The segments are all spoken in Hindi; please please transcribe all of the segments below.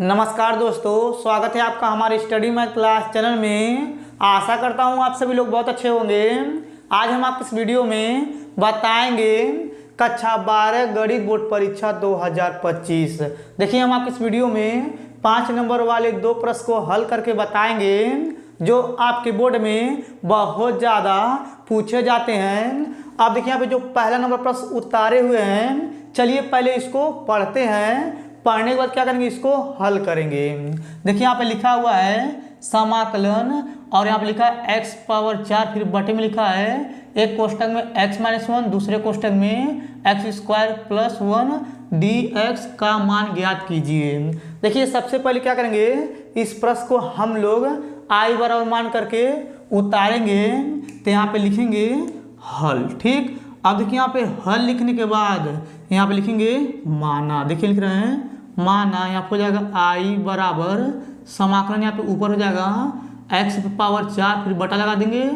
नमस्कार दोस्तों, स्वागत है आपका हमारे स्टडी मैथ क्लास चैनल में। आशा करता हूँ आप सभी लोग बहुत अच्छे होंगे। आज हम आपको इस वीडियो में बताएंगे कक्षा 12 गणित बोर्ड परीक्षा 2025। देखिए, हम आपको इस वीडियो में 5 नंबर वाले 2 प्रश्न को हल करके बताएंगे जो आपके बोर्ड में बहुत ज़्यादा पूछे जाते हैं। आप देखिए यहाँ पे जो पहला नंबर प्रश्न उतारे हुए हैं, चलिए पहले इसको पढ़ते हैं। पढ़ने के बाद क्या करेंगे, इसको हल करेंगे। देखिए यहाँ पे लिखा हुआ है समाकलन, और यहाँ पे लिखा है x पावर 4, फिर बटे में लिखा है एक कोष्टक में x-1, दूसरे कोष्टक में x² + 1 dx का मान ज्ञात कीजिए। देखिए सबसे पहले क्या करेंगे, इस प्रश्न को हम लोग i बराबर मान करके उतारेंगे। तो यहाँ पे लिखेंगे हल। ठीक, अब देखिए यहाँ पे हल लिखने के बाद यहाँ पे लिखेंगे माना। देखिए लिख रहे हैं माना, यहाँ पे हो जाएगा i बराबर समाकलन, यहाँ पे ऊपर हो जाएगा x पावर 4, फिर बटा लगा देंगे,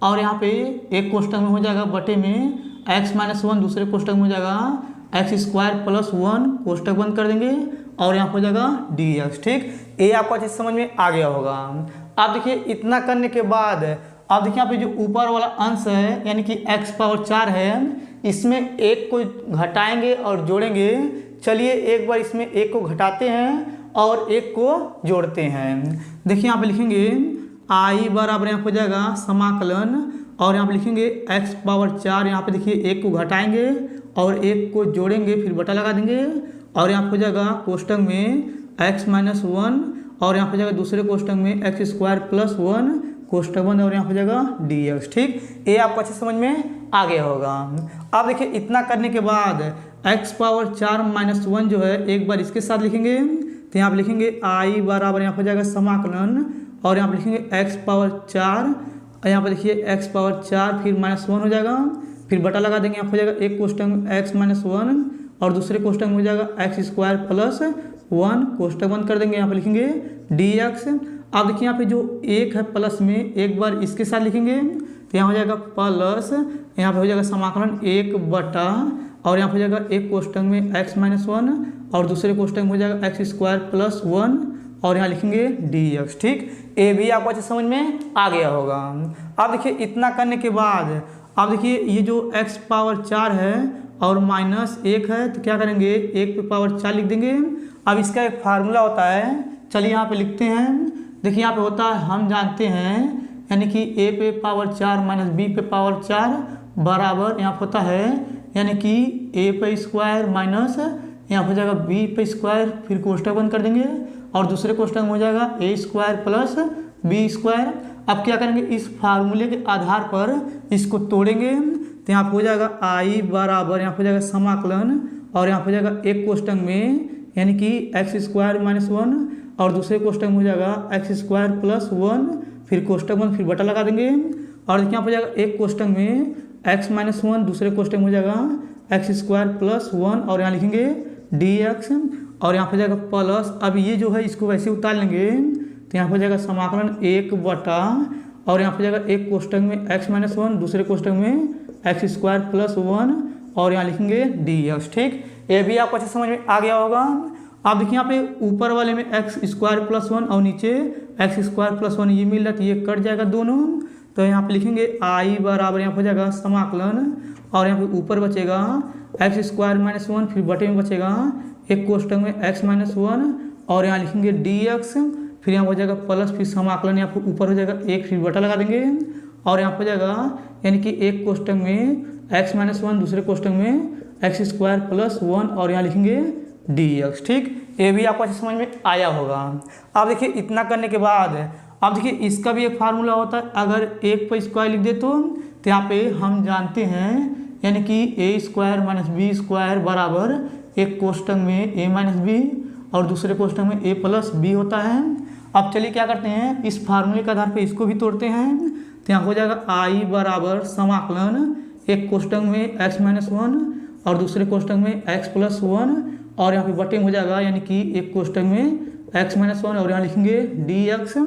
और यहाँ पे एक कोष्टक में हो जाएगा बटे में x-1, दूसरे कोष्टक में हो जाएगा x² + 1, कोष्टक बंद कर देंगे, और यहाँ पे हो जाएगा dx। ठीक, ये आपको अच्छे समझ में आ गया होगा। अब देखिए इतना करने के बाद अब देखिए यहाँ पे जो ऊपर वाला अंश है यानी कि x पावर 4 है, इसमें एक को घटाएंगे और जोड़ेंगे। चलिए एक बार इसमें एक को घटाते हैं और एक को जोड़ते हैं। देखिए यहाँ पे लिखेंगे i बराबर यहाँ पे हो जाएगा समाकलन, और यहाँ पे लिखेंगे x पावर 4, यहाँ पे देखिए एक को घटाएंगे और एक को जोड़ेंगे, फिर बटा लगा देंगे, और यहाँ पे हो जाएगा कोष्टक में x-1, और यहाँ पे जाएगा दूसरे कोष्टक में x² + 1, कोष्टक बंद, और यहाँ पे जाएगा dx। ठीक, ये आपको अच्छे समझ में आ गया होगा। अब देखिए इतना करने के बाद x पावर 4 - 1 जो है एक बार इसके साथ लिखेंगे। तो यहाँ पे लिखेंगे i बराबर यहाँ पे जाएगा समाकलन, और यहाँ पे लिखेंगे x पावर 4, यहाँ पे देखिए x पावर 4 फिर -1 हो जाएगा, फिर बटा लगा देंगे। यहाँ पे हो जाएगा एक कोष्टक में x-1 और दूसरे कोष्टक में हो जाएगा x² + 1, कोष्टक बंद कर देंगे, यहाँ पे लिखेंगे dx। अब देखिए यहाँ पे जो एक है प्लस में, एक बार इसके साथ लिखेंगे। तो यहाँ हो जाएगा प्लस, यहाँ पे हो जाएगा समाकलन 1 बटा, और यहाँ पे हो जाएगा एक कोष्टक में x-1 और दूसरे कोष्टक में हो जाएगा x² + 1, और यहाँ लिखेंगे dx। ठीक, ये भी आपको अच्छे समझ में आ गया होगा। अब देखिए इतना करने के बाद अब देखिए ये जो x पावर 4 है और -1 है, तो क्या करेंगे 1 पे पावर 4 लिख देंगे। अब इसका एक फार्मूला होता है, चलिए यहाँ पे लिखते हैं। देखिए यहाँ पे होता है, हम जानते हैं यानी कि a पे पावर 4 - b पे पावर 4 बराबर यहाँ पे होता है यानी कि a पे स्क्वायर माइनस यहाँ हो जाएगा b पे स्क्वायर, फिर कोष्टक बंद कर देंगे, और दूसरे कोष्टक में हो जाएगा a² + b²। अब क्या करेंगे, इस फार्मूले के आधार पर इसको तोड़ेंगे। तो यहाँ पे हो जाएगा i बराबर यहाँ हो जाएगा समाकलन, और यहाँ हो जाएगा एक कोष्टक में यानी कि x² - 1 और दूसरे कोष्टक में हो जाएगा x² + 1, फिर कोष्टक बंद, फिर बटा लगा देंगे, और देखिए यहाँ हो जाएगा एक कोष्टक में x-1, दूसरे कोष्टक में हो जाएगा x² + 1, और यहाँ लिखेंगे dx, और यहाँ हो जाएगा प्लस। अब ये जो है इसको वैसे उतार लेंगे। तो यहाँ हो जाएगा समाकलन 1 बटा, और यहाँ हो जाएगा एक कोष्टक में x-1, दूसरे कोष्टक में x² + 1, और यहाँ लिखेंगे dx। ठीक, ये भी आपको अच्छे समझ में आ गया होगा। अब देखिए यहाँ पे ऊपर वाले में x² + 1 और नीचे x² + 1 ये मिल रहा है, तो ये कट जाएगा दोनों। तो यहाँ पे लिखेंगे i बराबर यहाँ हो जाएगा समाकलन, और यहाँ पे ऊपर बचेगा x² - 1, फिर बटे में बचेगा एक कोष्टक में x-1, और यहाँ लिखेंगे dx, फिर यहाँ हो जाएगा प्लस, फिर समाकलन यहाँ पे ऊपर हो जाएगा 1, फिर बटा लगा देंगे, और यहाँ हो जाएगा यानी कि एक कोष्टक में x-1, दूसरे कोष्टक में x² + 1, और यहाँ लिखेंगे dx। ठीक, ये भी आपको अच्छे समझ में आया होगा। अब देखिए इतना करने के बाद अब देखिए इसका भी एक फार्मूला होता है, अगर एक पे स्क्वायर लिख दे तो यहाँ पे हम जानते हैं यानी कि a² - b² बराबर एक कोष्टक में a - b और दूसरे कोष्टक में a + b होता है। अब चलिए क्या करते हैं, इस फार्मूले के आधार पे इसको भी तोड़ते हैं। तो यहाँ हो जाएगा i बराबर समाकलन, एक कोष्टक में x-1 और दूसरे कोष्टक में x + 1, और यहाँ पे बटे में हो जाएगा यानी कि एक कोष्टक में x-1, और यहाँ लिखेंगे dx,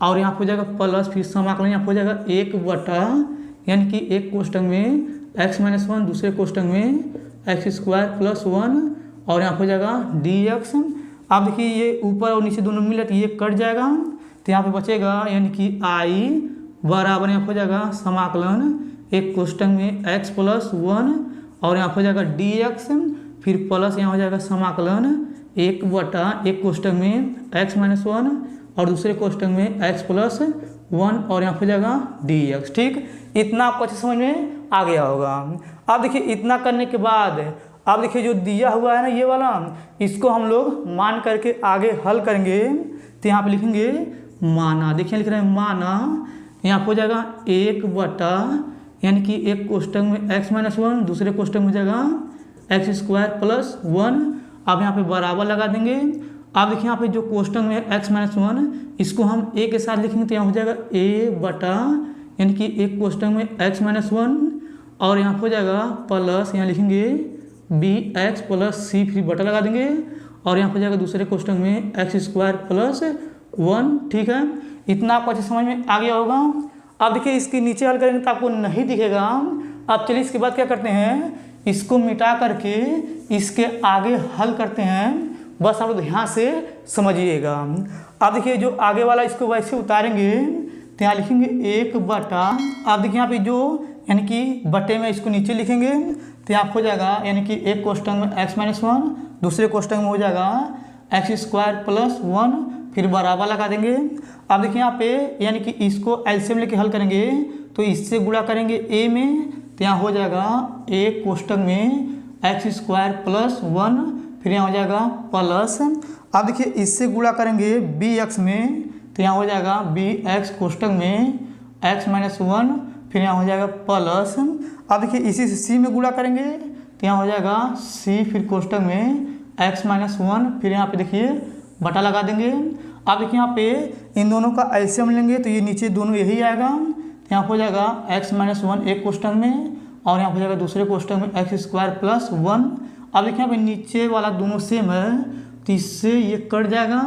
और यहाँ हो जाएगा प्लस, फिर समाकलन यहाँ हो जाएगा 1 बटा यानी कि एक कोष्टक में x-1, दूसरे कोष्टक में x² + 1, और यहाँ हो जाएगा dx। अब देखिए ये ऊपर और नीचे दोनों मिले तो ये कट जाएगा, तो यहाँ पे बचेगा यानी कि आई बराबर यहाँ हो जाएगा समाकलन एक कोष्टक में x प्लस 1 और यहाँ हो जाएगा dx, फिर प्लस यहाँ हो जाएगा समाकलन एक बटा एक कोष्टक में x माइनस 1 और दूसरे कोष्टक में x प्लस 1 और यहाँ हो जाएगा dx। ठीक, इतना आपको अच्छे समझ में आ गया होगा। अब देखिए इतना करने के बाद अब देखिए जो दिया हुआ है ना ये वाला, इसको हम लोग मान करके आगे हल करेंगे। तो यहाँ पे लिखेंगे माना, देखिए लिख रहे हैं माना, यहाँ हो जाएगा एक बटा यानी कि एक कोष्टक में x माइनस 1 दूसरे कोष्टक में हो जाएगा x स्क्वायर प्लस 1। अब यहाँ पे बराबर लगा देंगे। अब देखिए यहाँ पे जो कोष्टक में x माइनस 1 इसको हम a के साथ लिखेंगे तो यहाँ हो जाएगा a बटा यानी कि एक कोष्टक में x माइनस 1 और यहाँ हो जाएगा प्लस यहाँ लिखेंगे bx प्लस c, फिर बटा लगा देंगे और यहाँ हो जाएगा दूसरे कोष्टक में x स्क्वायर प्लस 1। ठीक है, इतना आपको अच्छे समझ में आ गया होगा। अब देखिए इसके नीचे हल करेंगे तो आपको नहीं दिखेगा। अब चलिए इसके बाद क्या करते हैं, इसको मिटा करके इसके आगे हल करते हैं, बस आप लोग ध्यान से समझिएगा। अब देखिए जो आगे वाला इसको वैसे उतारेंगे तो यहाँ लिखेंगे एक बटा, अब देखिए यहाँ पे जो यानी कि बटे में इसको नीचे लिखेंगे तो यहाँ हो जाएगा यानी कि एक कोष्टक में x माइनस 1 दूसरे कोष्टक में हो जाएगा x स्क्वायर प्लस 1, फिर बराबर लगा देंगे। अब देखिए यहाँ पे यानी कि इसको एलसीएम लेके हल करेंगे तो इससे गुणा करेंगे a में, तो यहाँ हो जाएगा एक कोष्टक में x स्क्वायर प्लस 1, फिर यहाँ हो जाएगा प्लस। अब देखिए इससे गुणा करेंगे bx में, तो यहाँ हो जाएगा bx कोष्टक में x माइनस 1, फिर यहाँ हो जाएगा प्लस। अब देखिए इसी से c में गुणा करेंगे तो यहाँ हो जाएगा c, फिर कोष्टक में x माइनस 1, फिर यहाँ पे देखिए बटा लगा देंगे। अब देखिए यहाँ पे इन दोनों का एलसीएम लेंगे तो ये नीचे दोनों यही आएगा, तो यहाँ हो जाएगा x माइनस 1 एक कोष्टक में और यहाँ हो जाएगा दूसरे कोष्टक में x स्क्वायर प्लस 1। अब देखिए यहाँ पे नीचे वाला दोनों सेम है तो इससे ये कट जाएगा,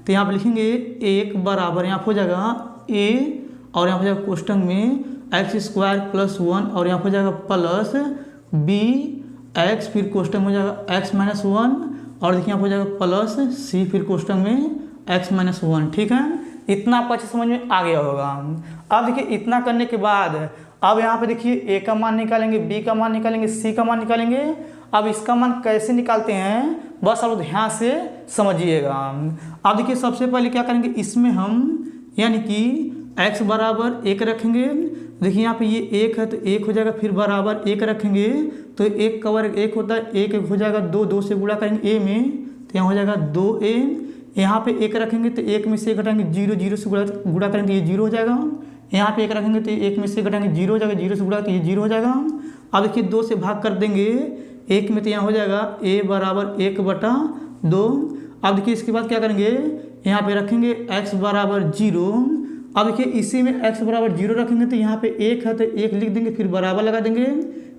तो यहाँ पे लिखेंगे एक बराबर यहाँ हो जाएगा a और यहाँ हो जाएगा कोष्टक में x स्क्वायर प्लस 1 और यहाँ हो जाएगा प्लस bx, फिर कोष्टक में हो जाएगा x माइनस 1 और देखिए यहाँ हो जाएगा प्लस c, फिर कोष्टक में x माइनस 1। ठीक है, इतना आपको अच्छे समझ में आ गया होगा। अब देखिए इतना करने के बाद अब यहाँ पे देखिए a का मान निकालेंगे, b का मान निकालेंगे, c का मान निकालेंगे। अब इसका मान कैसे निकालते हैं बस आप ध्यान से समझिएगा। अब देखिए सबसे पहले क्या करेंगे, इसमें हम यानी कि x बराबर 1 रखेंगे। देखिए यहाँ पे ये 1 है तो 1 हो जाएगा, फिर बराबर 1 रखेंगे तो 1 का वर्ग 1 होता है, 1 1 हो जाएगा 2, 2 से गुणा करेंगे a में तो यहाँ हो जाएगा 2a। यहाँ पे 1 रखेंगे तो 1 में से 1 घटाएंगे 0, 0 से गुणा करेंगे तो ये 0 हो जाएगा। यहाँ पे 1 रखेंगे तो 1 में से 1 घटाएंगे 0 हो जाएगा, 0 से गुणा तो ये 0 हो जाएगा। अब देखिए 2 से भाग कर देंगे 1 में तो यहाँ हो जाएगा a बराबर 1 बटा 2। अब देखिए इसके बाद क्या करेंगे, यहाँ पे रखेंगे x बराबर 0। अब देखिए इसी में x बराबर 0 रखेंगे तो यहाँ पे 1 है तो 1 लिख देंगे, फिर बराबर लगा देंगे।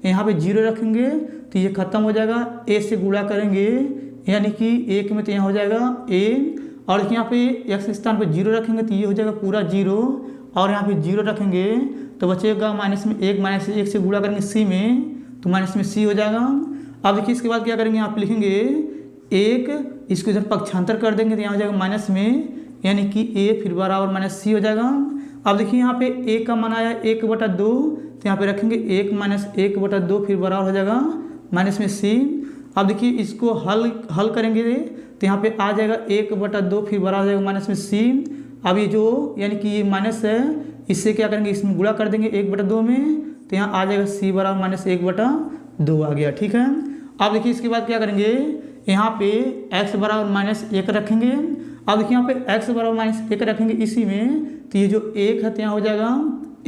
यहाँ पे 0 रखेंगे तो ये खत्म हो जाएगा, a से गुणा करेंगे यानी कि 1 में तो यहाँ हो जाएगा a और यहाँ पे x स्थान पे 0 रखेंगे तो ये हो जाएगा पूरा 0 और यहाँ पे 0 रखेंगे तो बचेगा माइनस में 1, माइनस 1 से गुणा करेंगे c में तो माइनस में c हो जाएगा। अब देखिए इसके बाद क्या करेंगे, यहाँ पे लिखेंगे 1, इसको इधर पक्षांतर कर देंगे तो यहाँ हो जाएगा माइनस में यानी कि a, फिर बराबर माइनस c हो जाएगा। अब देखिए यहाँ पे a का मान आया 1 बटा 2 तो यहाँ पे रखेंगे 1 माइनस 1 बटा 2, फिर बराबर हो जाएगा माइनस में c। अब देखिए इसको हल करेंगे तो यहाँ पे आ जाएगा 1 बटा 2, फिर बराबर हो जाएगा माइनस में c। अब ये जो यानी कि ये माइनस है इससे क्या करेंगे, इसमें गुणा कर देंगे 1 बटा 2 में तो यहाँ आ जाएगा c बराबर माइनस 1 बटा 2 आ गया। ठीक है, अब देखिए इसके बाद क्या करेंगे, यहाँ पे x बराबर माइनस 1 रखेंगे। अब देखिए यहाँ पे x बराबर माइनस 1 रखेंगे इसी में तो ये जो 1 है तो यहाँ हो जाएगा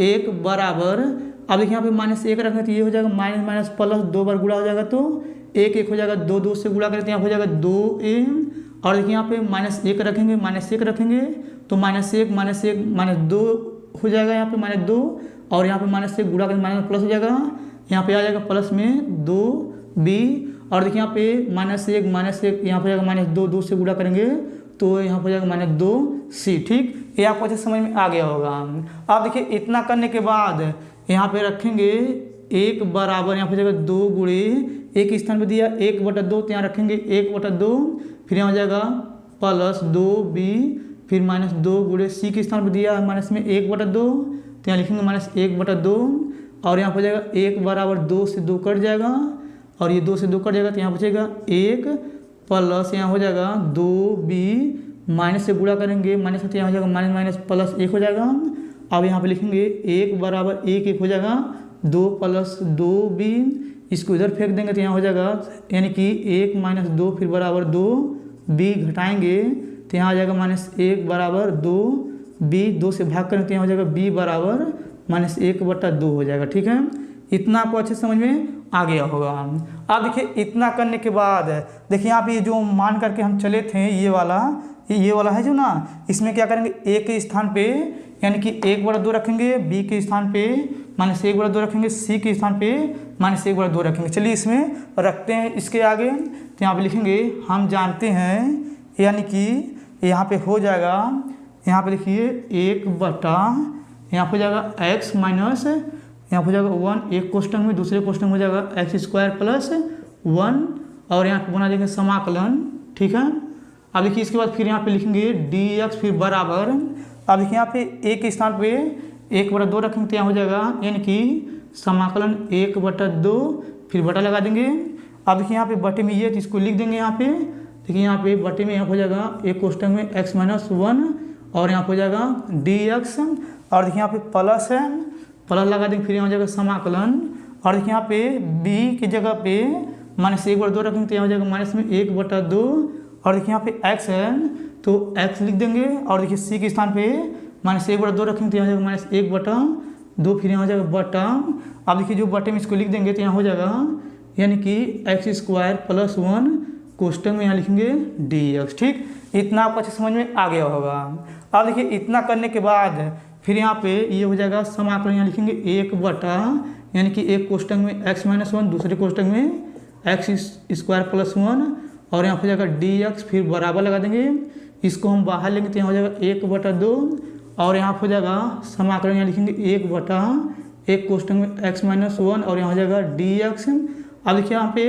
1 बराबर, अब देखिए यहाँ पे माइनस 1 रखेंगे तो ये हो जाएगा माइनस माइनस प्लस 2 बार गुणा हो जाएगा तो 1 1 हो जाएगा, 2 2 से गुणा करें तो यहाँ हो जाएगा 2a। और देखिए यहाँ पे माइनस 1 रखेंगे, माइनस 1 रखेंगे तो माइनस 1 माइनस 1 माइनस 2 हो जाएगा, यहाँ पे माइनस 2 और यहाँ पे माइनस 1 गुणा करें माइनस प्लस हो जाएगा, यहाँ पे आ जाएगा प्लस में 2b। और देखिए यहाँ पे माइनस 1 यहाँ पे जाएगा माइनस 2, 2 से गुणा करेंगे तो यहाँ पर जाएगा माइनस 2c। ठीक, ये आपको अच्छे समझ में आ गया होगा। अब देखिए इतना करने के बाद यहाँ पे रखेंगे 1 बराबर, यहाँ पे जाएगा 2 गुणे 1 स्थान पे दिया 1 बटा 2 तो यहाँ रखेंगे 1 बटा 2, फिर यहाँ हो जाएगा प्लस 2b फिर माइनस 2 गुणे सी के स्थान पर दिया है माइनस में 1/2, तो यहाँ लिखेंगे माइनस 1/2 और यहाँ हो जाएगा 1 बराबर 2 से 2 कट जाएगा और ये 2 से 2 कट जाएगा तो यहाँ बचेगा 1 प्लस यहाँ हो जाएगा 2b माइनस से गुणा करेंगे माइनस तो यहाँ हो जाएगा माइनस माइनस प्लस 1 हो जाएगा। अब यहाँ पे लिखेंगे 1 बराबर 1 हो जाएगा 2 प्लस 2b, इसको इधर फेंक देंगे तो यहाँ हो जाएगा यानी कि 1 माइनस 2 फिर बराबर 2b घटाएंगे तो यहाँ आ जाएगा माइनस 1 बराबर 2b, 2 से भाग करेंगे तो यहाँ हो जाएगा b बराबर माइनस 1/2 हो जाएगा। ठीक है, इतना आपको अच्छे समझ में आ गया होगा। अब देखिए इतना करने के बाद देखिए यहाँ पे जो मान करके हम चले थे ये वाला है जो ना, इसमें क्या करेंगे a के स्थान पे यानी कि 1/2 रखेंगे, b के स्थान पे माइनस 1/2 रखेंगे, c के स्थान पे माइनस 1/2 रखेंगे। चलिए इसमें रखते हैं इसके आगे, तो यहाँ पे लिखेंगे हम जानते हैं यानी कि यहाँ पे हो जाएगा, यहाँ पे देखिए 1/, यहाँ हो जाएगा x माइनस यहाँ हो जाएगा 1 एक क्वेश्चन में, दूसरे क्वेश्चन में हो जाएगा x² प्लस 1 और यहाँ पे बना देंगे समाकलन। ठीक है, अब देखिए इसके बाद फिर यहाँ पे लिखेंगे dx फिर बराबर, अब देखिए यहाँ पे a के स्थान पे 1/2 रखेंगे तो यहाँ हो जाएगा यानी कि समाकलन 1/2 फिर बटा लगा देंगे। अब देखिए यहाँ पे बटे में ये तो इसको लिख देंगे यहाँ पे, देखिए यहाँ पे बटे में यहाँ हो जाएगा एक क्वेश्चन में x माइनस 1 और यहाँ हो जाएगा dx और देखिए यहाँ पे प्लस है, प्लस लगा देंगे फिर यहाँ हो जाएगा समाकलन और देखिए यहाँ पे b की जगह पे माइनस 1/2 रखेंगे तो यहाँ हो जाएगा माइनस में 1/2 और देखिए यहाँ पे x है तो x लिख देंगे और देखिए c के स्थान पे माइनस 1/2 रखेंगे तो यहाँ हो जाएगा माइनस 1/2 फिर यहाँ हो जाएगा बटा। अब देखिए जो बटे में इसको लिख देंगे तो यहाँ हो जाएगा यानी कि x² प्लस 1 क्वेश्चन में यहाँ लिखेंगे dx। ठीक, इतना आपको अच्छे समझ में आ गया होगा। अब देखिए इतना करने के बाद फिर यहाँ पे ये हो जाएगा समाकलन, यहाँ लिखेंगे 1 यानी कि एक क्वेश्चन में x माइनस 1 दूसरे क्वेश्चन में x² प्लस 1 और यहाँ हो जाएगा dx फिर बराबर लगा देंगे, इसको हम बाहर लेंगे तो यहाँ हो जाएगा 1/2 और यहाँ हो जाएगा समाकलन, यहाँ लिखेंगे 1 एक क्वेश्चन में x माइनस 1 और यहाँ हो जाएगा dx। अब देखिए यहाँ पे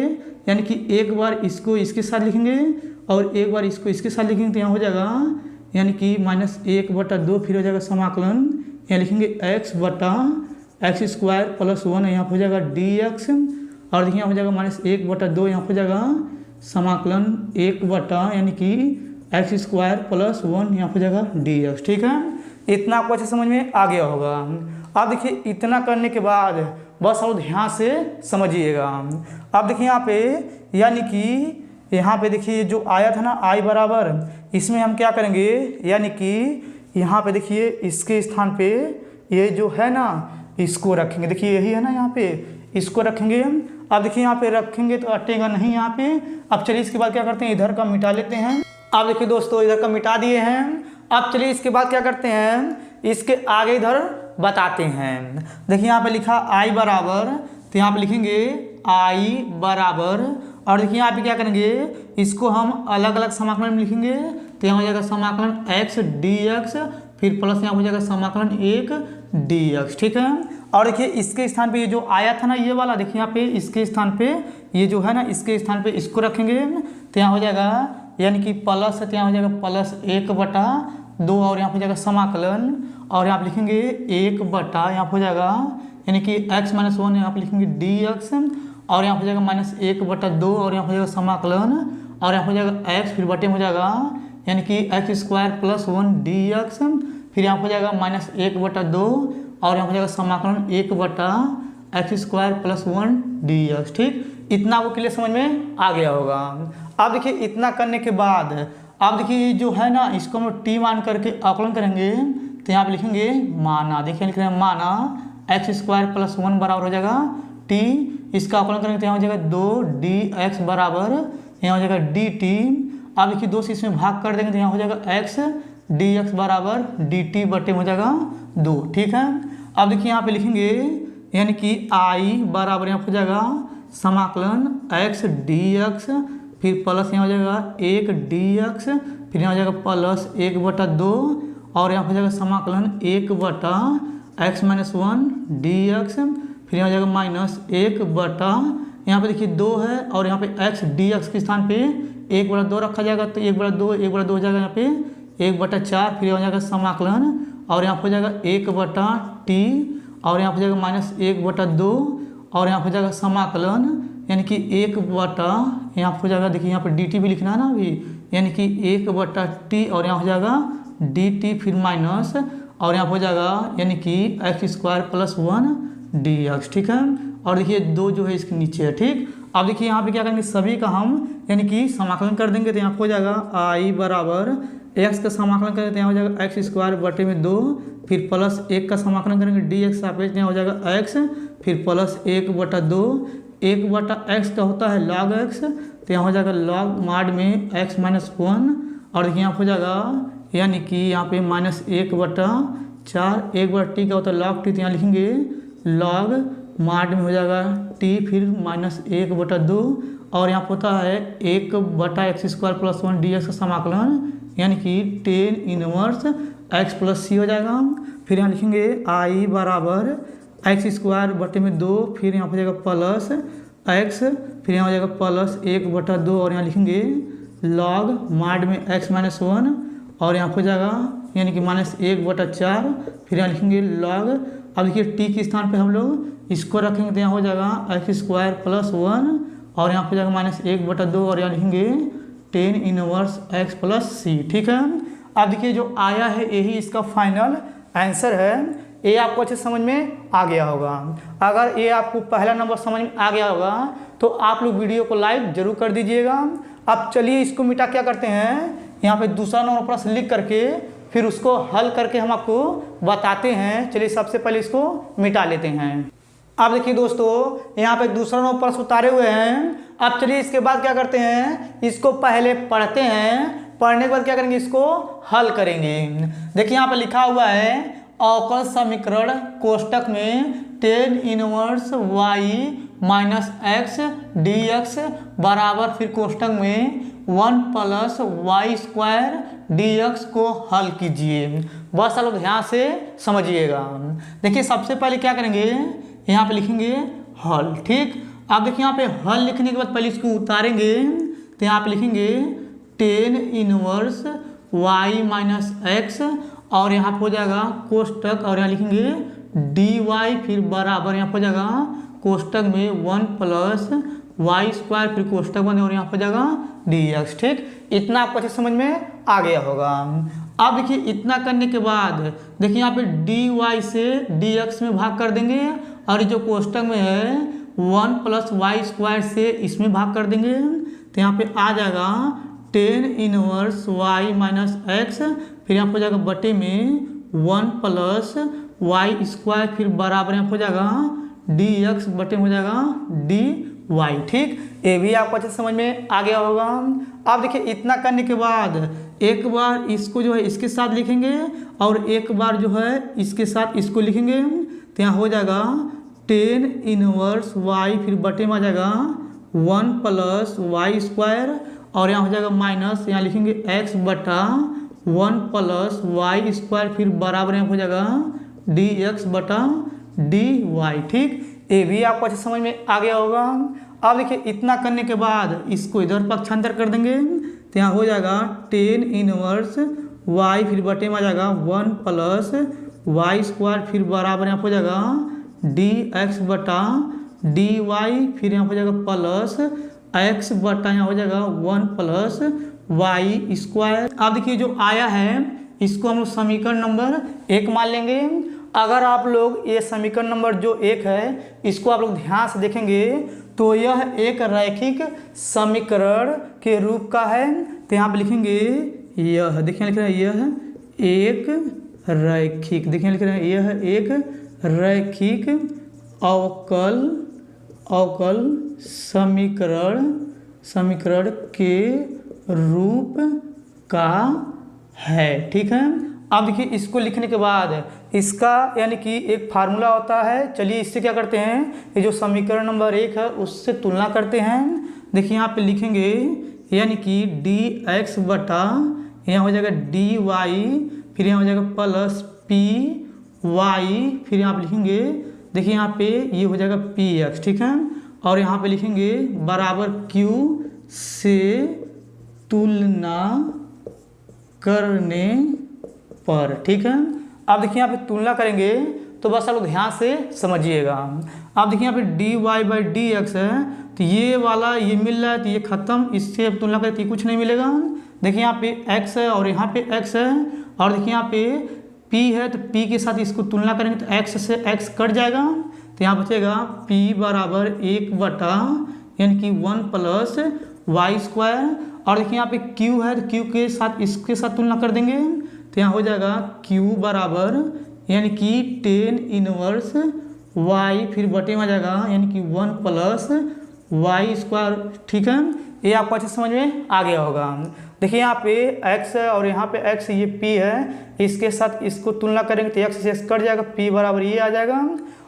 यानी कि एक बार इसको इसके साथ लिखेंगे और एक बार इसको इसके साथ लिखेंगे तो यहाँ हो जाएगा यानी कि माइनस 1/2 फिर हो जाएगा समाकलन, यहाँ लिखेंगे x/x² प्लस 1 यहाँ हो जाएगा dx और देखिए यहाँ हो जाएगा माइनस 1/2 यहाँ हो जाएगा समाकलन 1 यानी कि x² प्लस 1 यहाँ हो जाएगा dx। ठीक है, इतना आपको अच्छे समझ में आ गया होगा। अब देखिए इतना करने के बाद बस और ध्यान से समझिएगा। अब देखिए यहाँ पे यानी कि यहाँ पे देखिए जो आया था ना i बराबर, इसमें हम क्या करेंगे यानी कि यहाँ पे देखिए इसके स्थान पे ये जो है ना इसको रखेंगे, देखिए यही है ना यहाँ पे इसको रखेंगे। अब देखिए यहाँ पे रखेंगे तो अटेगा नहीं यहाँ पे। अब चलिए इसके बाद क्या करते हैं, इधर का मिटा लेते हैं। अब देखिए दोस्तों इधर का मिटा दिए हैं। अब चलिए इसके बाद क्या करते हैं, इसके आगे इधर बताते हैं। देखिए यहाँ पे लिखा i बराबर, तो यहाँ पे लिखेंगे i बराबर और देखिए यहाँ पे क्या करेंगे, इसको हम अलग अलग समाकलन में लिखेंगे तो यहाँ हो जाएगा समाकलन x dx फिर प्लस यहाँ हो जाएगा समाकलन 1 dx। ठीक है, और देखिए इसके स्थान पे ये जो आया था ना ये वाला, देखिए यहाँ पे इसके स्थान पे ये जो है ना इसके स्थान पे इसको रखेंगे तो यहाँ हो जाएगा यानी कि प्लस है तो यहाँ हो जाएगा प्लस 1/2 और यहाँ हो जाएगा समाकलन और यहाँ पे लिखेंगे 1 यहाँ हो जाएगा यानी कि x माइनस 1 यहाँ पे लिखेंगे dx और यहाँ हो जाएगा माइनस 1/2 और यहाँ हो जाएगा समाकलन और यहाँ हो जाएगा x फिर बटे में हो जाएगा यानी कि x² प्लस 1 dx फिर यहाँ हो जाएगा माइनस 1/2 और यहाँ हो जाएगा समाकलन 1/x² प्लस 1 dx। ठीक, इतना आपको क्लियर समझ में आ गया होगा। अब देखिए इतना करने के बाद अब देखिए जो है ना इसको हम t मान करके आकलन करेंगे तो यहाँ पे लिखेंगे माना, देखिए लिख रहे हैं माना x² प्लस 1 बराबर हो जाएगा t, इसका आकलन करेंगे तो यहाँ हो जाएगा 2dx बराबर यहाँ हो जाएगा dt। अब देखिए 2 से इसमें भाग कर देंगे तो यहाँ हो जाएगा x dx बराबर dt बटे हो जाएगा 2। ठीक है, अब देखिए यहाँ पे लिखेंगे यानी कि i बराबर यहाँ हो जाएगा समाकलन x dx फिर प्लस यहाँ हो जाएगा 1 dx फिर यहाँ हो जाएगा प्लस 1/2 और यहाँ हो जाएगा समाकलन 1/x माइनस 1 dx फिर यहाँ हो जाएगा माइनस 1 यहाँ पे देखिए 2 है और यहाँ पे x dx के स्थान पे 1/2 रखा जाएगा तो 1/2 हो जाएगा यहाँ पे 1/4, फिर हो जाएगा समाकलन और यहाँ पर हो जाएगा 1/t और यहाँ पर जाएगा -1/2 और यहाँ पर जाएगा समाकलन यानी कि 1/, यहाँ पर हो जाएगा, देखिए यहाँ पर dt भी लिखना है ना अभी, यानी कि 1/t और यहाँ हो जाएगा dt फिर माइनस और यहाँ हो जाएगा यानी कि x² + 1 dx। ठीक है, और देखिए 2 जो है इसके नीचे है। ठीक, अब देखिए यहाँ पे क्या करेंगे, सभी का हम यानी कि समाकलन कर देंगे तो यहाँ हो जाएगा i बराबर x का समाकलन करेंगे तो यहाँ हो जाएगा x²/2 फिर +1 का समाकलन करेंगे dx सापेक्ष यहाँ हो जाएगा x फिर +1/2 1/x का होता है log x तो यहाँ हो जाएगा log माड में x - 1 और देखिए यहाँ हो जाएगा यानी कि यहाँ पे -1/4 1/t का होता है log t तो यहाँ लिखेंगे log माड में हो जाएगा t फिर -1/2 और यहाँ होता है 1/x² + 1 dx का समाकलन यानी कि tan इनवर्स x + c हो जाएगा। फिर यहाँ लिखेंगे i बराबर x²/2 फिर यहाँ हो जाएगा प्लस x फिर यहाँ हो जाएगा +1/2 और यहाँ लिखेंगे log माड में x - 1 और यहाँ हो जाएगा यानी कि -1/4 फिर यहाँ लिखेंगे log। अब देखिए t के स्थान पे हम लोग इसको रखेंगे तो यहाँ हो जाएगा x² + 1 और यहाँ हो जाएगा -1/2 और यहाँ लिखेंगे tan इनवर्स x + c। ठीक है, अब देखिए जो आया है यही इसका फाइनल आंसर है। ये आपको अच्छे समझ में आ गया होगा। अगर ये आपको पहला नंबर समझ में आ गया होगा तो आप लोग वीडियो को लाइक जरूर कर दीजिएगा। अब चलिए इसको मिटा क्या करते हैं, यहाँ पे दूसरा नंबर प्रश्न लिख करके फिर उसको हल करके हम आपको बताते हैं। चलिए सबसे पहले इसको मिटा लेते हैं। अब देखिए दोस्तों यहाँ पे दूसरा नंबर प्रश्न उतारे हुए हैं। अब चलिए इसके बाद क्या करते हैं, इसको पहले पढ़ते हैं, पढ़ने के बाद क्या करेंगे, इसको हल करेंगे। देखिए यहाँ पे लिखा हुआ है अवकल समीकरण कोष्टक में tan inverse y - x dx बराबर फिर कोष्टक में 1 + y² dx को हल कीजिए। बस आप लोग ध्यान से समझिएगा। देखिए सबसे पहले क्या करेंगे, यहाँ पे लिखेंगे हल। ठीक, अब देखिए यहाँ पे हल लिखने के बाद पहले इसको उतारेंगे तो यहाँ पे लिखेंगे tan इनवर्स y - x और यहाँ पे हो जाएगा कोष्टक और यहाँ लिखेंगे dy फिर बराबर यहाँ पे हो जाएगा कोष्टक में 1 + y² फिर कोष्टक बने और यहाँ पे हो जाएगा dx। ठीक, इतना आपको अच्छे समझ में आ गया होगा। अब देखिए इतना करने के बाद देखिए यहाँ पे dy से dx में भाग कर देंगे और जो कोष्टक में है 1 + y² से इसमें भाग कर देंगे तो यहाँ पे आ जाएगा tan इनवर्स y - x फिर यहाँ पे हो जाएगा बटे में 1 + y² फिर बराबर यहाँ पे हो जाएगा dx बटे में हो जाएगा dy। ठीक, ये भी आपको अच्छे समझ में आ गया होगा। अब देखिए इतना करने के बाद एक बार इसको जो है इसके साथ लिखेंगे और एक बार जो है इसके साथ इसको लिखेंगे तो यहाँ हो जाएगा tan इनवर्स y फिर बटे में आ जाएगा 1 + y² और यहाँ हो जाएगा माइनस, यहाँ लिखेंगे x बटा 1 + y² फिर बराबर यहाँ हो जाएगा dx बटा dy। ठीक, ये भी आपको अच्छे समझ में आ गया होगा। अब देखिए इतना करने के बाद इसको इधर पक्षांतर कर देंगे तो यहाँ हो जाएगा tan इनवर्स y फिर बटे में आ जाएगा 1 + y² फिर बराबर यहाँ हो जाएगा dx बटा dy फिर यहाँ हो जाएगा प्लस x बटा यहाँ हो जाएगा 1 + y²। अब देखिए जो आया है इसको हम लोग समीकरण नंबर 1 मान लेंगे। अगर आप लोग ये समीकरण नंबर जो 1 है इसको आप लोग ध्यान से देखेंगे तो यह एक रैखिक समीकरण के रूप का है। तो यहाँ पे लिखेंगे यह, देखिए लिख रहे हैं यह एक रैखिक, देखिए लिख रहे हैं यह एक रैखिक अवकल समीकरण के रूप का है। ठीक है, अब देखिए इसको लिखने के बाद इसका यानी कि एक फार्मूला होता है। चलिए इससे क्या करते हैं, ये जो समीकरण नंबर 1 है उससे तुलना करते हैं। देखिए यहाँ पे लिखेंगे यानी कि dx बटा यहाँ हो जाएगा dy फिर यहाँ हो जाएगा प्लस py फिर यहाँ पे लिखेंगे, देखिए यहाँ पे ये हो जाएगा px। ठीक है, और यहाँ पे लिखेंगे बराबर q से तुलना करने पर, ठीक है। अब देखिए यहाँ पे तुलना करेंगे तो बस आप लोग ध्यान से समझिएगा। अब देखिए यहाँ पे dy/dx है, तो ये वाला ये मिल रहा है तो ये खत्म, इससे अब तुलना करें तो कुछ नहीं मिलेगा। देखिए यहाँ पे x है और यहाँ पे x है, और देखिए यहाँ पे p है तो p के साथ इसको तुलना करेंगे तो x से x कट जाएगा, तो यहाँ बचेगा p बराबर 1 यानी कि 1 प्लस वाई स्क्वायर। और देखिए यहाँ पे q है तो q के साथ इसके साथ तुलना कर देंगे तो यहाँ हो जाएगा q बराबर यानी कि 10 इनवर्स y, फिर बटे में आ जाएगा यानी कि 1 प्लस वाई स्क्वायर, ठीक है। ये आपको अच्छे समझ में आ गया होगा। देखिए यहाँ पे x है और यहाँ पे x ये p है, इसके साथ इसको तुलना करेंगे तो x से x कट जाएगा, p बराबर ये आ जाएगा।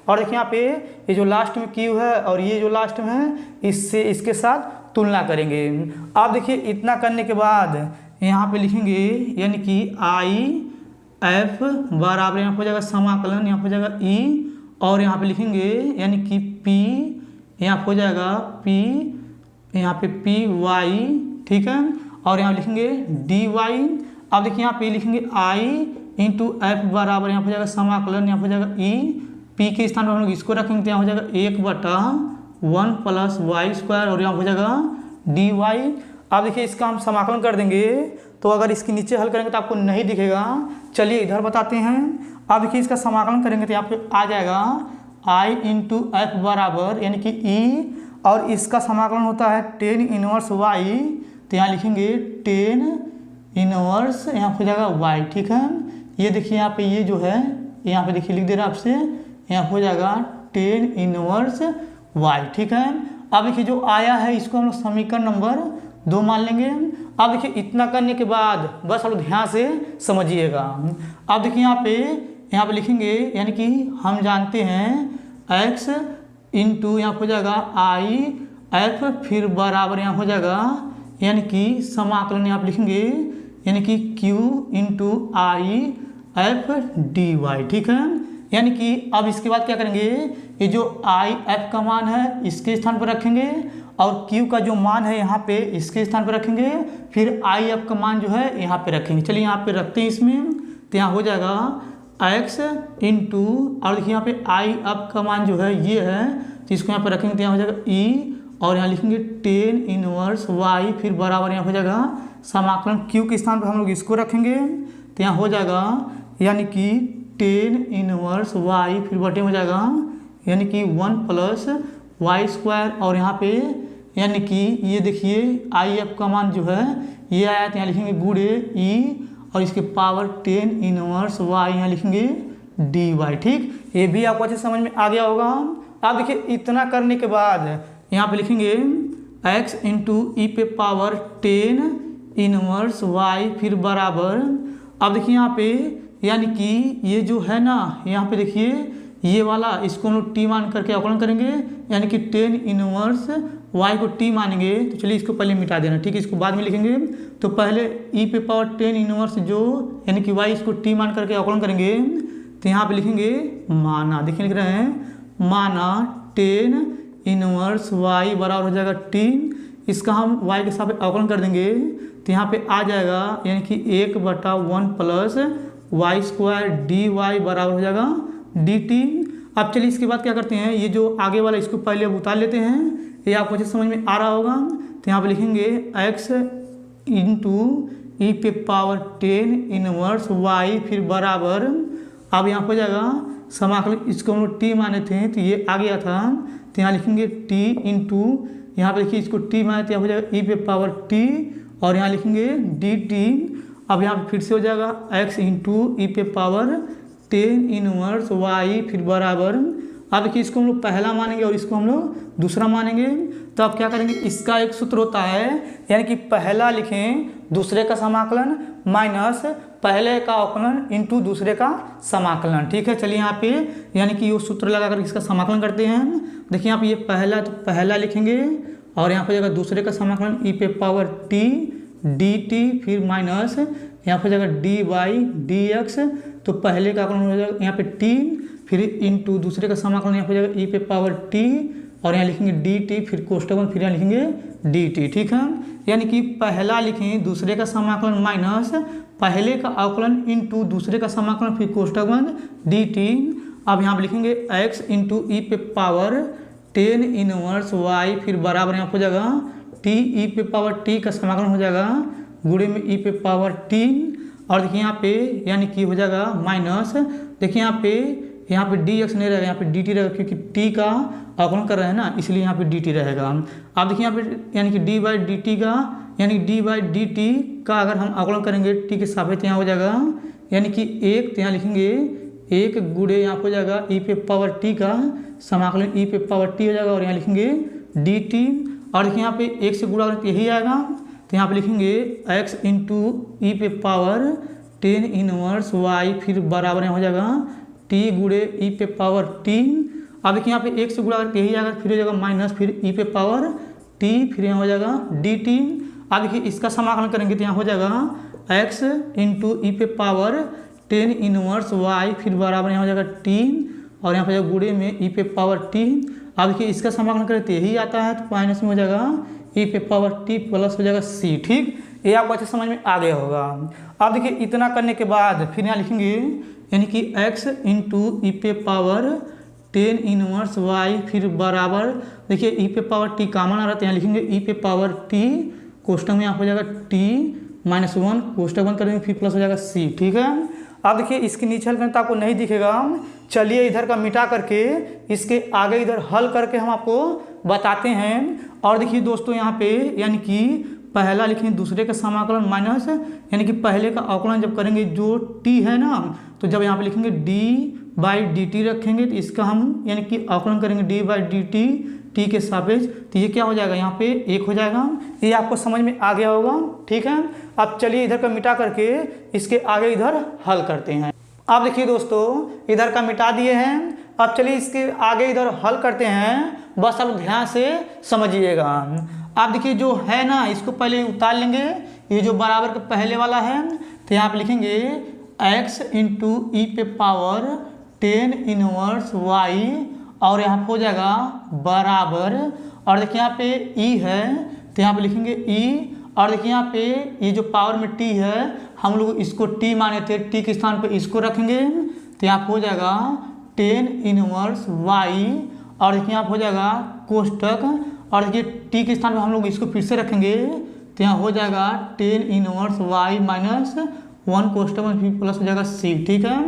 और देखिए यहाँ पे ये जो लास्ट में q है और ये जो लास्ट में है इससे इसके साथ तुलना करेंगे। अब देखिए इतना करने के बाद यहाँ पे लिखेंगे यानी कि i f बराबर यहाँ पर हो जाएगा समाकलन, यहाँ पर हो जाएगा e, और यहाँ पे लिखेंगे यानी कि p, यहाँ पर हो जाएगा p, यहाँ पे पी वाई, ठीक है, और यहाँ लिखेंगे dy। अब देखिए यहाँ पे लिखेंगे i इंटू एफ बराबर यहाँ पर हो जाएगा समाकलन, यहाँ पर हो जाएगा e, p के स्थान पर हम लोग इसको रखेंगे तो यहाँ हो जाएगा 1 प्लस वाई स्क्वायर, और यहाँ हो जाएगा dy। अब देखिए इसका हम समाकलन कर देंगे तो अगर इसके नीचे हल करेंगे तो आपको नहीं दिखेगा, चलिए इधर बताते हैं। अब देखिए इसका समाकलन करेंगे तो यहाँ पे आ जाएगा i इंटू एफ बराबर यानी कि e, और इसका समाकलन होता है 10 इनवर्स y, तो यहाँ लिखेंगे 10 इनवर्स यहाँ हो जाएगा y, ठीक है। ये देखिए यहाँ पे ये जो है यहाँ पे देखिए लिख दे रहा है आपसे, यहाँ हो जाएगा 10 इनवर्स y, ठीक है। अब देखिए जो आया है इसको हम लोग समीकरण नंबर 2 मान लेंगे। अब देखिए इतना करने के बाद बस आप लोग ध्यान से समझिएगा। अब देखिए यहाँ पे लिखेंगे यानी कि हम जानते हैं x इंटू यहाँ हो जाएगा आई एफ, फिर बराबर यहाँ हो जाएगा यानी कि समाकलन यहाँ पे लिखेंगे यानी कि q into I F D Y, ठीक है। यानी कि अब इसके बाद क्या करेंगे, ये जो आई एफ का मान है इसके स्थान पर रखेंगे और q का जो मान है यहाँ पे इसके स्थान पर रखेंगे, फिर आई एफ का मान जो है यहाँ पे रखेंगे। चलिए यहाँ पे रखते हैं इसमें, तो यहाँ हो जाएगा x इंटू, और देखिए यहाँ पे आई एफ का मान जो है ये है तो इसको यहाँ पे रखेंगे तो यहाँ हो जाएगा e, और यहाँ लिखेंगे 10 इनवर्स y, फिर बराबर यहाँ हो जाएगा समाकलन q के स्थान पर हम लोग इसको रखेंगे तो यहाँ हो जाएगा यानी कि 10 इनवर्स y, फिर बटे में हो जाएगा यानी कि 1 प्लस वाई स्क्वायर, और यहाँ पे यानी कि ये देखिए आई एफ का मान जो है ये आया तो यहाँ लिखेंगे गुणे e, और इसके पावर 10 इनवर्स y, यहाँ लिखेंगे डी वाई, ठीक। ये भी आपको अच्छे समझ में आ गया होगा। अब देखिए इतना करने के बाद यहाँ पे लिखेंगे x इंटू ई पे पावर 10 इनवर्स y, फिर बराबर, अब देखिए यहाँ पे यानी कि ये जो है ना यहाँ पे देखिए ये वाला इसको हम लोग t मान करके अवकलन करेंगे यानी कि 10 इनवर्स y को t मानेंगे, तो चलिए इसको पहले मिटा देना, ठीक है, इसको बाद में लिखेंगे। तो पहले e पे पावर 10 इनवर्स जो यानी कि y इसको t मान करके अवकलन करेंगे तो यहाँ पे लिखेंगे माना, देखिए लिख रहे हैं माना 10 इनवर्स y बराबर हो जाएगा t, इसका हम y के साथ अवकलन कर देंगे तो यहाँ पे आ जाएगा यानी कि 1/1 plus Y square D Y बराबर हो जाएगा डी टी। अब चलिए इसके बाद क्या करते हैं, ये जो आगे वाला इसको पहले अब उतार लेते हैं, ये आपको अच्छे समझ में आ रहा होगा। तो यहाँ पे लिखेंगे x इंटू ई पे पावर 10 इनवर्स y, फिर बराबर, अब यहाँ पर जाएगा समाकलन, इसको हम लोग t माने थे तो ये आ गया था, तो यहाँ लिखेंगे t इंटू, यहाँ पे देखिए इसको t माने तो यहाँ हो जाएगा ई पे पावर t, और यहाँ लिखेंगे डी टी। अब यहाँ पे फिर से हो जाएगा x इंटू ई पे पावर 10 इनवर्स y, फिर बराबर, अब देखिए इसको हम लोग पहला मानेंगे और इसको हम लोग दूसरा मानेंगे। तो अब क्या करेंगे, इसका एक सूत्र होता है यानी कि पहला लिखें दूसरे का समाकलन माइनस पहले का अवकलन इंटू दूसरे का समाकलन, ठीक है। चलिए यहाँ पे यानी कि ये सूत्र लगाकर इसका समाकलन करते हैं। देखिए यहाँ पे ये पहला तो पहला लिखेंगे और यहाँ पे जाएगा दूसरे का समाकलन ई पे पावर t डी टी, फिर माइनस यहाँ पे जाएगा डी वाई डी एक्स, तो पहले का अवकलन हो जाएगा यहाँ पे t, फिर इंटू दूसरे का समाकलन यहाँ पे जाएगा ई पे पावर t, और यहाँ लिखेंगे डी टी, फिर कोष्टक बंद, फिर यहाँ लिखेंगे डी टी। ठीक है, यानी कि पहला लिखें दूसरे का समाकलन माइनस पहले का अवकलन इंटू दूसरे का समाकलन, फिर कोष्टक बंद डी टी। अब यहाँ पे लिखेंगे x इंटू ई पे पावर 10 इनवर्स y, फिर बराबर यहाँ हो जाएगा t ई पे पावर t का समाकलन हो जाएगा गुणे में ई पे पावर t। और देखिए यहाँ पे यानी कि हो जाएगा माइनस, देखिए यहाँ पे dx नहीं रहेगा, यहाँ पे dt रहेगा, क्योंकि t का अवकलन कर रहे हैं ना, इसलिए यहाँ पे dt रहेगा। अब देखिए यहाँ पे यानी कि d बाई डी टी का, यानी d बाई डी टी का अगर हम अवकलन करेंगे t के सापेक्ष यहाँ हो जाएगा, यानी कि 1 तो यहाँ लिखेंगे 1 गुणे यहाँ हो जाएगा ई पे पावर t का समाकलन ई पे पावर t हो जाएगा, और यहाँ लिखेंगे dt। और देखिए यहाँ पे 1 से गुणा करें यही आएगा, तो यहाँ पे लिखेंगे x इंटू ई पे पावर 10 इनवर्स y, फिर बराबर यहाँ हो जाएगा t गुणे ई पे पावर t। अब देखिए यहाँ पे 1 से गुणा करके यही आएगा, फिर हो जाएगा माइनस, फिर ई पे पावर t, फिर यहाँ हो जाएगा dt। अब देखिए इसका समाकलन करेंगे तो यहाँ हो जाएगा x इंटू ई पे पावर 10 इनवर्स y, फिर बराबर यहाँ हो जाएगा t, और यहाँ पे गुणे में ई पे पावर t। अब देखिए इसका समाकलन करें तो यही आता है, तो माइनस में हो जाएगा ई पे पावर t प्लस हो जाएगा c। ठीक, ये आपको अच्छे समझ में आ गया होगा। अब देखिए इतना करने के बाद फिर यहाँ लिखेंगे यानी कि x इंटू ई पे पावर 10 इनवर्स y, फिर बराबर देखिए ई पे पावर t कॉमन आ रहा है, तो यहाँ लिखेंगे ई पे पावर t, कोष्टक में यहाँ हो जाएगा t माइनस 1, कोष्टक बंद कर देंगे, फिर प्लस हो जाएगा c। ठीक है, अब देखिए इसकी नीचे हल करें तो आपको नहीं दिखेगा, चलिए इधर का मिटा करके इसके आगे इधर हल करके हम आपको बताते हैं। और देखिए दोस्तों यहाँ पे यानी कि पहला लिखेंगे दूसरे का समाकलन माइनस, यानी कि पहले का अवकलन जब करेंगे जो t है ना, तो जब यहाँ पे लिखेंगे d बाई डी टी रखेंगे तो इसका हम यानी कि अवकलन करेंगे d by D T t के सापेक्ष, तो ये क्या हो जाएगा यहाँ पे 1 हो जाएगा। ये आपको समझ में आ गया होगा। ठीक है, अब चलिए इधर का मिटा करके इसके आगे इधर हल करते हैं। अब देखिए दोस्तों इधर का मिटा दिए हैं, अब चलिए इसके आगे इधर हल करते हैं, बस अब ध्यान से समझिएगा। आप देखिए जो है ना इसको पहले उतार लेंगे, ये जो बराबर के पहले वाला है, तो यहाँ पे लिखेंगे x इंटू ई पे पावर 10 इनवर्स y, और यहाँ पे हो जाएगा बराबर, और देखिए यहाँ पे e है तो यहाँ पे लिखेंगे e, और देखिए यहाँ पे ये जो पावर में t है हम लोग इसको t माने थे, t के स्थान पे इसको रखेंगे तो यहाँ पे हो जाएगा 10 इनवर्स y, और देखिए यहाँ पे हो जाएगा कोष्टक, और देखिए t के स्थान पे हम लोग इसको फिर से रखेंगे तो यहाँ हो जाएगा 10 इनवर्स y माइनस 1 कोष्टक में फिर प्लस हो जाएगा c। ठीक है,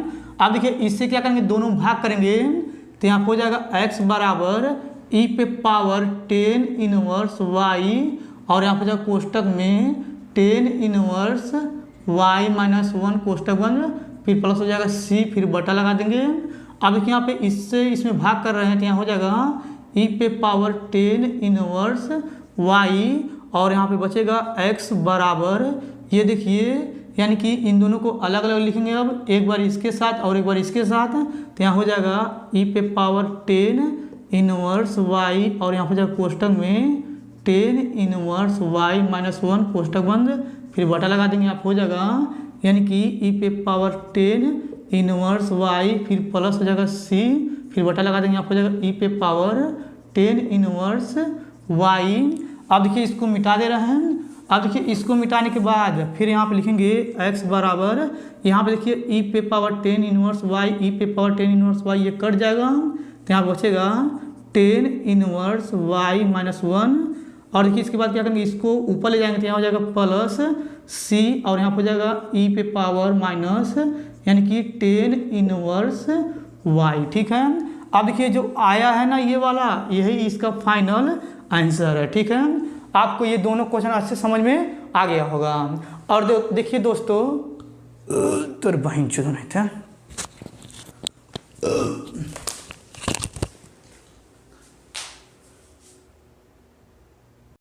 अब देखिए इससे क्या करेंगे दोनों भाग करेंगे तो यहाँ हो जाएगा x बराबर ई पे पावर 10 इनवर्स y, और यहाँ पर जाएगा कोष्टक में 10 इनवर्स y माइनस 1 कोष्टक बंद, फिर प्लस हो जाएगा c, फिर बटा लगा देंगे। अब देखिए यहाँ पे इससे इसमें भाग कर रहे हैं तो यहाँ हो जाएगा ई पे पावर 10 इनवर्स y, और यहाँ पे बचेगा x बराबर, ये देखिए यानी कि इन दोनों को अलग अलग लिखेंगे, अब एक बार इसके साथ और एक बार इसके साथ, तो यहाँ हो जाएगा ई पे पावर 10 इनवर्स y, और यहाँ हो जाएगा कोष्टक में 10 इनवर्स y माइनस 1 कोष्टक बंद, फिर बटा लगा देंगे, आप हो जाएगा यानी कि ई पे पावर 10 इनवर्स y, फिर प्लस हो जाएगा c, फिर बटा लगा देंगे, आप हो जाएगा ई पे पावर 10 इनवर्स y। अब देखिए इसको मिटा दे रहे हैं, अब देखिए इसको मिटाने के बाद फिर यहाँ पे लिखेंगे x बराबर, यहाँ पे देखिए ई पे पावर 10 इनवर्स y, ई पे पावर 10 इनवर्स y ये कट जाएगा तो यहाँ बचेगा 10 इनवर्स y माइनस 1, और देखिए इसके बाद क्या करेंगे इसको ऊपर ले जाएंगे तो यहाँ हो जाएगा प्लस c, और यहाँ हो जाएगा ई पे पावर माइनस यानी कि 10 इनवर्स y। ठीक है, अब देखिए जो आया है ना ये वाला, यही इसका फाइनल आंसर है। ठीक है, आपको ये दोनों क्वेश्चन अच्छे समझ में आ गया होगा। और देखिए दोस्तों तो बहन चुदो नहीं था